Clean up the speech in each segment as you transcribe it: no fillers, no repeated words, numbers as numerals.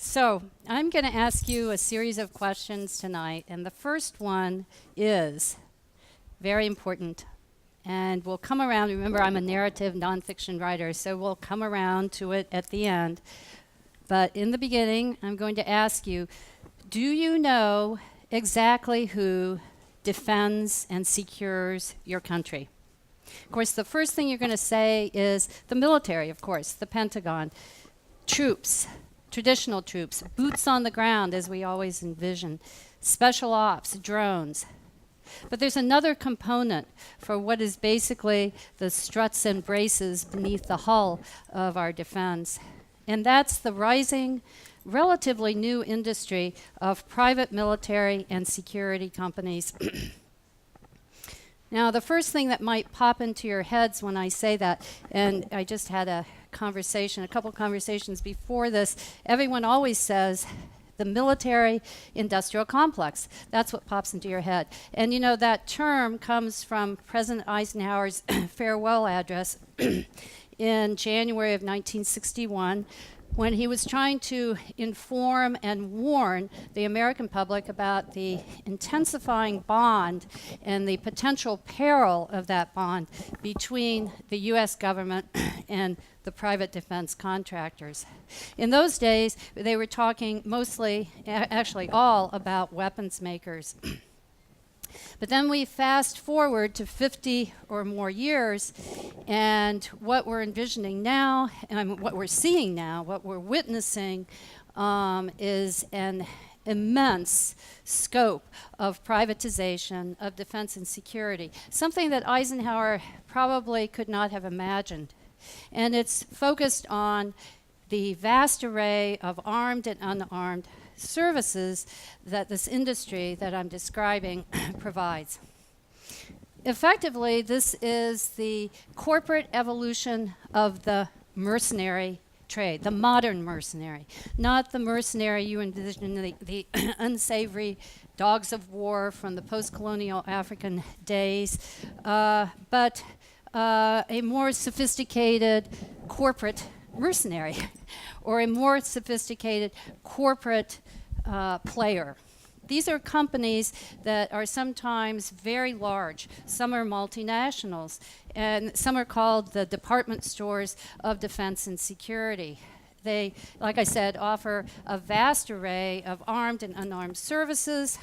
So I'm going to ask you a series of questions tonight, and the first one is very important. And we'll come around. Remember, I'm a narrative nonfiction writer, so we'll come around to it at the end. But in the beginning, I'm going to ask you, do you know exactly who defends and secures your country? Of course, the first thing you're going to say is the military, of course, the Pentagon, troops, traditional troops, boots on the ground, as we always envision, special ops, drones. But there's another component for what is basically the struts and braces beneath the hull of our defense, and that's the rising, relatively new industry of private military and security companies. Now, the first thing that might pop into your heads when I say that, and I just had a couple conversations before this, everyone always says the military industrial complex. That's what pops into your head. And you know, that term comes from President Eisenhower's farewell address in January of 1961, when he was trying to inform and warn the American public about the intensifying bond and the potential peril of that bond between the U.S. government and the private defense contractors. In those days, they were talking mostly, actually all, about weapons makers. But then we fast forward to 50 or more years, and what we're envisioning now, and what we're seeing now, what we're witnessing, is an immense scope of privatization of defense and security, something that Eisenhower probably could not have imagined. And it's focused on the vast array of armed and unarmed services that this industry that I'm describing provides. Effectively, this is the corporate evolution of the mercenary trade, the modern mercenary, not the mercenary you envision, the unsavory dogs of war from the post-colonial African days, but a more sophisticated corporate mercenary or a more sophisticated corporate player. These are companies that are sometimes very large. Some are multinationals, and some are called the department stores of defense and security. They, like I said, offer a vast array of armed and unarmed services,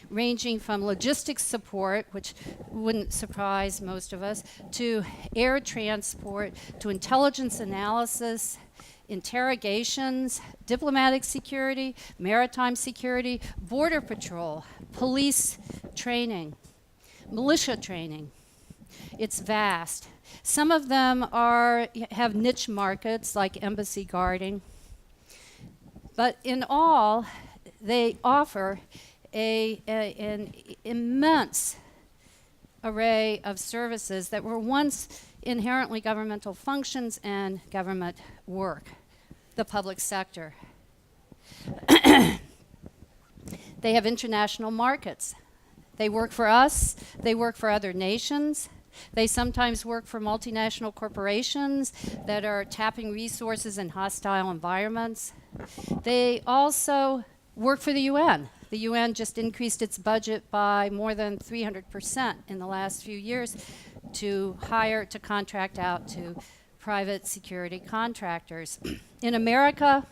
ranging from logistics support, which wouldn't surprise most of us, to air transport, to intelligence analysis, interrogations, diplomatic security, maritime security, border patrol, police training, militia training. It's vast. Some of them have niche markets like embassy guarding, but in all, they offer an immense array of services that were once inherently governmental functions and government work, the public sector. They have international markets. They work for us, they work for other nations, they sometimes work for multinational corporations that are tapping resources in hostile environments. They also work for the UN. The UN just increased its budget by more than 300% in the last few years to contract out to private security contractors. In America,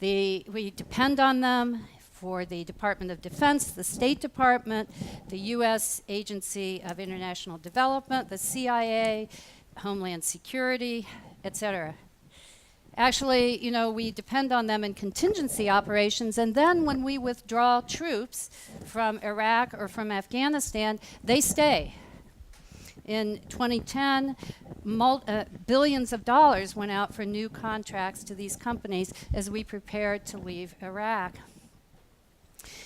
we depend on them for the Department of Defense, the State Department, the U.S. Agency of International Development, the CIA, Homeland Security, etc. Actually, you know, we depend on them in contingency operations, and then when we withdraw troops from Iraq or from Afghanistan, they stay. In 2010, billions of dollars went out for new contracts to these companies as we prepared to leave Iraq.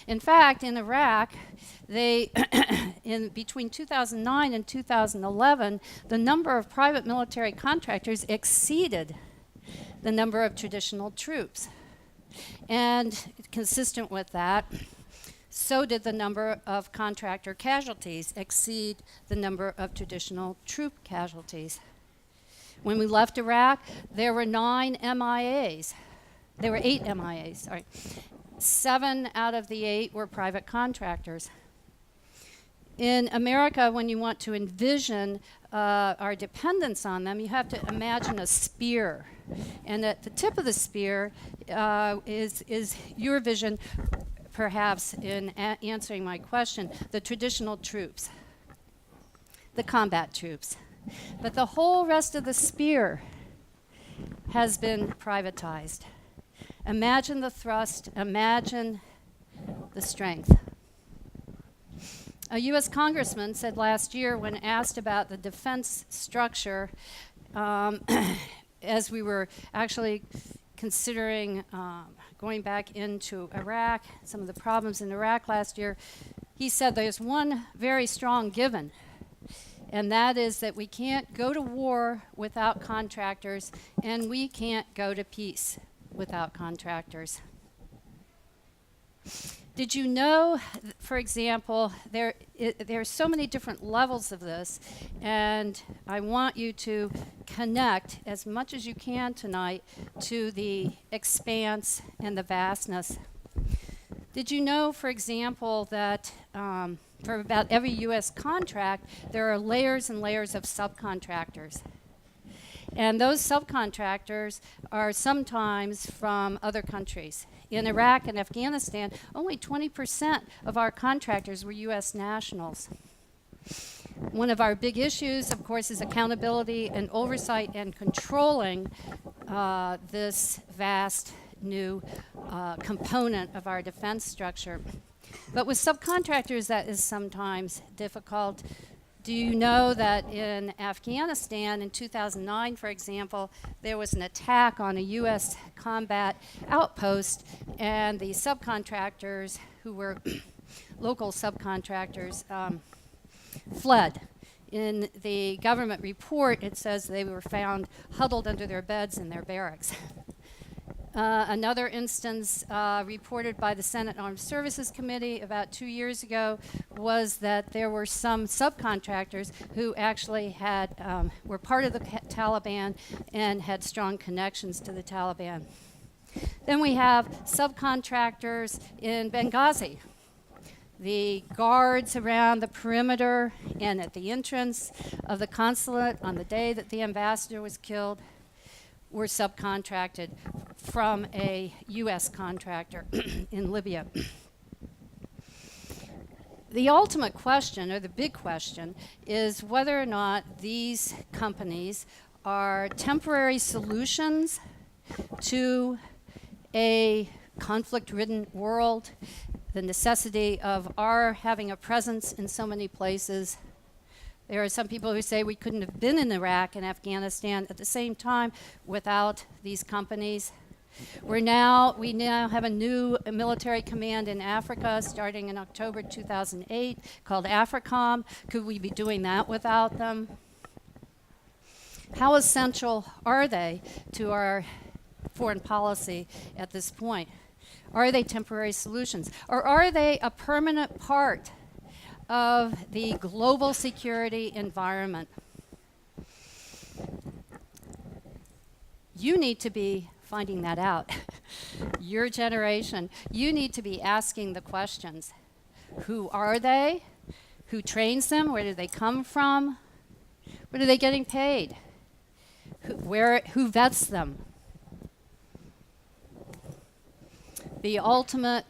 In fact, in Iraq, between 2009 and 2011, the number of private military contractors exceeded the number of traditional troops. And consistent with that, so did the number of contractor casualties exceed the number of traditional troop casualties. When we left Iraq, there were 9 MIAs. There were 8 MIAs, sorry. 7 out of the 8 were private contractors. In America, when you want to envision our dependence on them, you have to imagine a spear. And at the tip of the spear is your vision, perhaps, in answering my question, the traditional troops, the combat troops. But the whole rest of the spear has been privatized. Imagine the thrust, imagine the strength. A U.S. congressman said last year, when asked about the defense structure, as we were actually considering going back into Iraq, some of the problems in Iraq last year, he said there's one very strong given, and that is that we can't go to war without contractors, and we can't go to peace without contractors. Did you know, for example, there are so many different levels of this, and I want you to connect as much as you can tonight to the expanse and the vastness. Did you know, for example, that for about every U.S. contract, there are layers and layers of subcontractors? And those subcontractors are sometimes from other countries. In Iraq and Afghanistan, only 20% of our contractors were U.S. nationals. One of our big issues, of course, is accountability and oversight and controlling this vast new component of our defense structure. But with subcontractors, that is sometimes difficult. Do you know that in Afghanistan in 2009, for example, there was an attack on a U.S. combat outpost, and the subcontractors, who were local subcontractors, fled. In the government report, it says they were found huddled under their beds in their barracks. Another instance reported by the Senate Armed Services Committee about 2 years ago was that there were some subcontractors who actually were part of the Taliban and had strong connections to the Taliban. Then we have subcontractors in Benghazi. The guards around the perimeter and at the entrance of the consulate on the day that the ambassador was killed were subcontracted from a U.S. contractor in Libya. The ultimate question, or the big question, is whether or not these companies are temporary solutions to a conflict-ridden world, the necessity of our having a presence in so many places. There are some people who say we couldn't have been in Iraq and Afghanistan at the same time without these companies. We now have a new military command in Africa starting in October 2008 called AFRICOM. Could we be doing that without them? How essential are they to our foreign policy at this point? Are they temporary solutions? Or are they a permanent part of the global security environment? You need to be finding that out. Your generation, you need to be asking the questions. Who are they? Who trains them? Where do they come from? What are they getting paid? Who vets them? The ultimate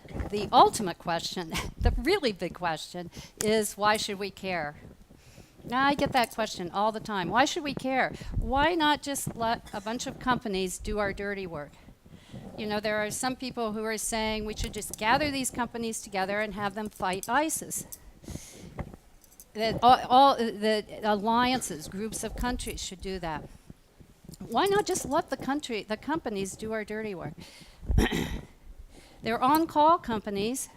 question, the really big question, is why should we care? Now, I get that question all the time. Why should we care? Why not just let a bunch of companies do our dirty work? You know, there are some people who are saying we should just gather these companies together and have them fight ISIS. That all the alliances, groups of countries should do that. Why not just let the companies do our dirty work? They're on-call companies.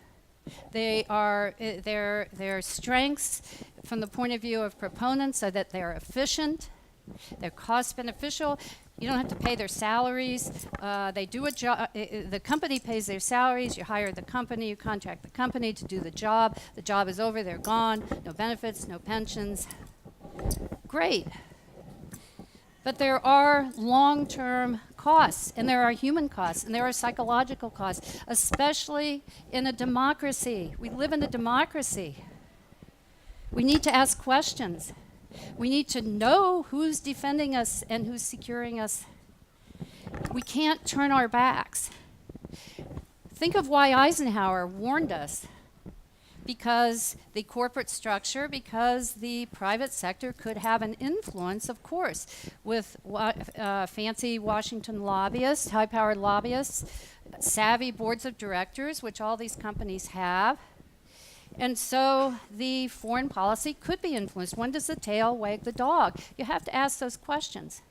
They are their strengths from the point of view of proponents are that they're efficient, they're cost beneficial. You don't have to pay their salaries. They do a job. The company pays their salaries. You hire the company. You contract the company to do the job. The job is over. They're gone. No benefits, no pensions. Great. But there are long-term costs, and there are human costs, and there are psychological costs, especially in a democracy. We live in a democracy. We need to ask questions. We need to know who's defending us and who's securing us. We can't turn our backs. Think of why Eisenhower warned us. Because the corporate structure, because the private sector could have an influence, of course, with fancy Washington lobbyists, high-powered lobbyists, savvy boards of directors, which all these companies have. And so the foreign policy could be influenced. When does the tail wag the dog? You have to ask those questions.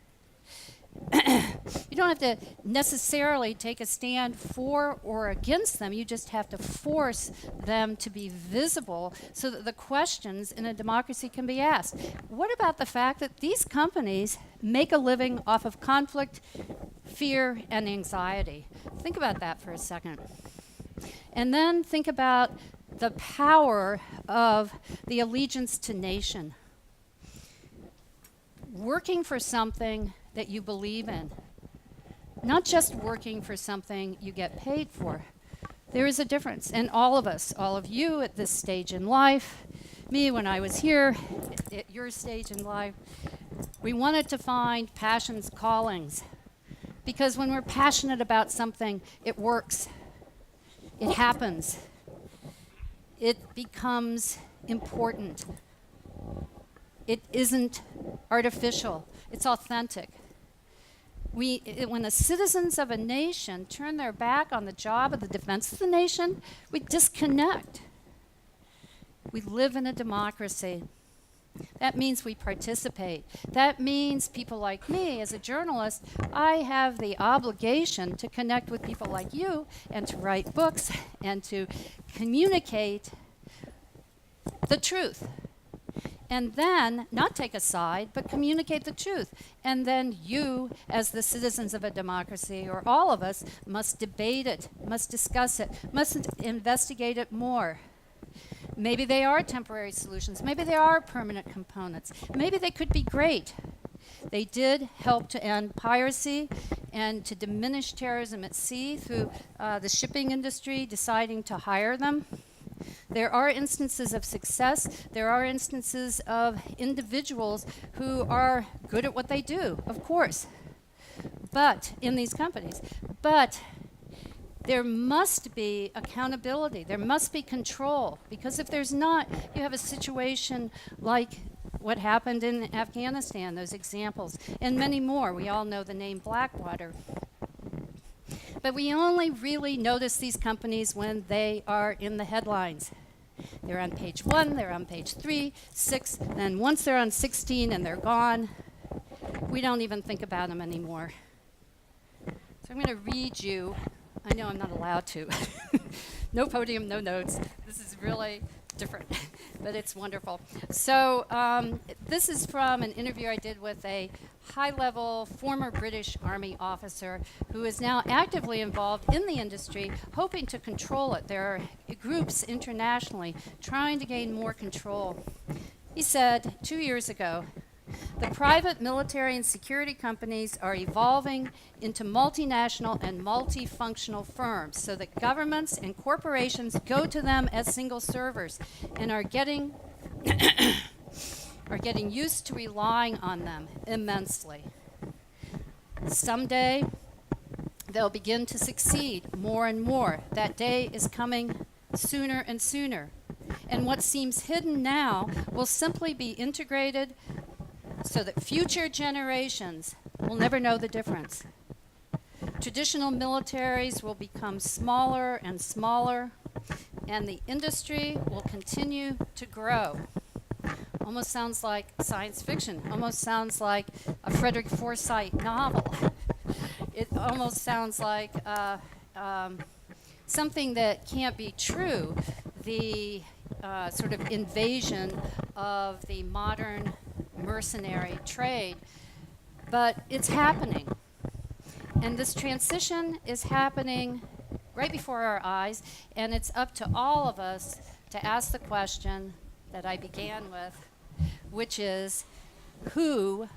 You don't have to necessarily take a stand for or against them. You just have to force them to be visible so that the questions in a democracy can be asked. What about the fact that these companies make a living off of conflict, fear, and anxiety? Think about that for a second. And then think about the power of the allegiance to nation. Working for something that you believe in. Not just working for something you get paid for. There is a difference. And all of us, all of you at this stage in life, me when I was here, at your stage in life, we wanted to find passions, callings. Because when we're passionate about something, it works. It happens. It becomes important. It isn't artificial. It's authentic. When the citizens of a nation turn their back on the job of the defense of the nation, we disconnect. We live in a democracy. That means we participate. That means people like me, as a journalist, I have the obligation to connect with people like you and to write books and to communicate the truth. And then, not take a side, but communicate the truth. And then you, as the citizens of a democracy, or all of us, must debate it, must discuss it, must investigate it more. Maybe they are temporary solutions. Maybe they are permanent components. Maybe they could be great. They did help to end piracy and to diminish terrorism at sea through the shipping industry deciding to hire them. There are instances of success. There are instances of individuals who are good at what they do, of course, but in these companies. But there must be accountability. There must be control, because if there's not, you have a situation like what happened in Afghanistan, those examples, and many more. We all know the name Blackwater. But we only really notice these companies when they are in the headlines. They're on page 1, they're on page 3, 6, and once they're on 16 and they're gone, we don't even think about them anymore. So I'm going to read you. I know I'm not allowed to. No podium, no notes. This is really different, but it's wonderful. So this is from an interview I did with a high-level former British Army officer who is now actively involved in the industry, hoping to control it. There are groups internationally trying to gain more control. He said 2 years ago, "The private military and security companies are evolving into multinational and multifunctional firms so that governments and corporations go to them as single servers and are getting used to relying on them immensely. Someday, they'll begin to succeed more and more. That day is coming sooner and sooner. And what seems hidden now will simply be integrated so that future generations will never know the difference. Traditional militaries will become smaller and smaller, and the industry will continue to grow." Almost sounds like science fiction. Almost sounds like a Frederick Forsyth novel. It almost sounds like something that can't be true. The sort of invasion of the modern mercenary trade, but it's happening. And this transition is happening right before our eyes, and it's up to all of us to ask the question that I began with, which is, who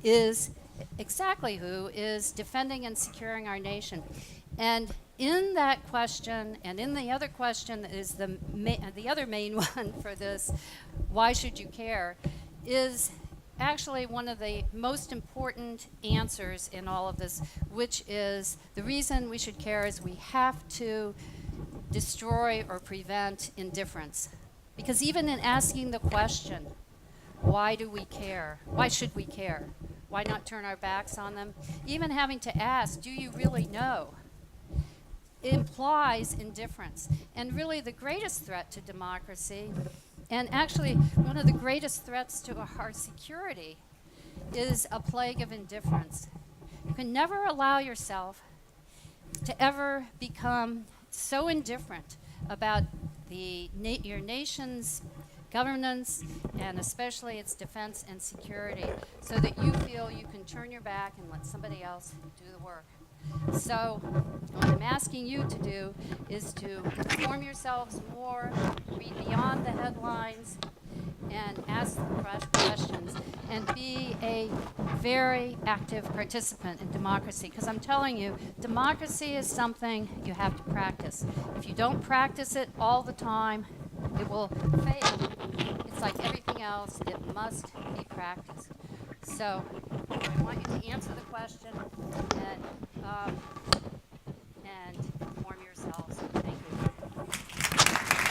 is Exactly who is defending and securing our nation. And in that question, and in the other question that is the other main one for this, why should you care, is actually one of the most important answers in all of this, which is the reason we should care is we have to destroy or prevent indifference. Because even in asking the question, why do we care? Why should we care? Why not turn our backs on them? Even having to ask, do you really know? It implies indifference. And really the greatest threat to democracy, and actually one of the greatest threats to our security, is a plague of indifference. You can never allow yourself to ever become so indifferent about your nation's governance, and especially its defense and security, so that you feel you can turn your back and let somebody else do the work. So what I'm asking you to do is to inform yourselves more, read beyond the headlines, and ask the questions, and be a very active participant in democracy. Because I'm telling you, democracy is something you have to practice. If you don't practice it all the time, it will fail. It's like everything else, it must be practiced. So I want you to answer the question and inform yourselves. Thank you.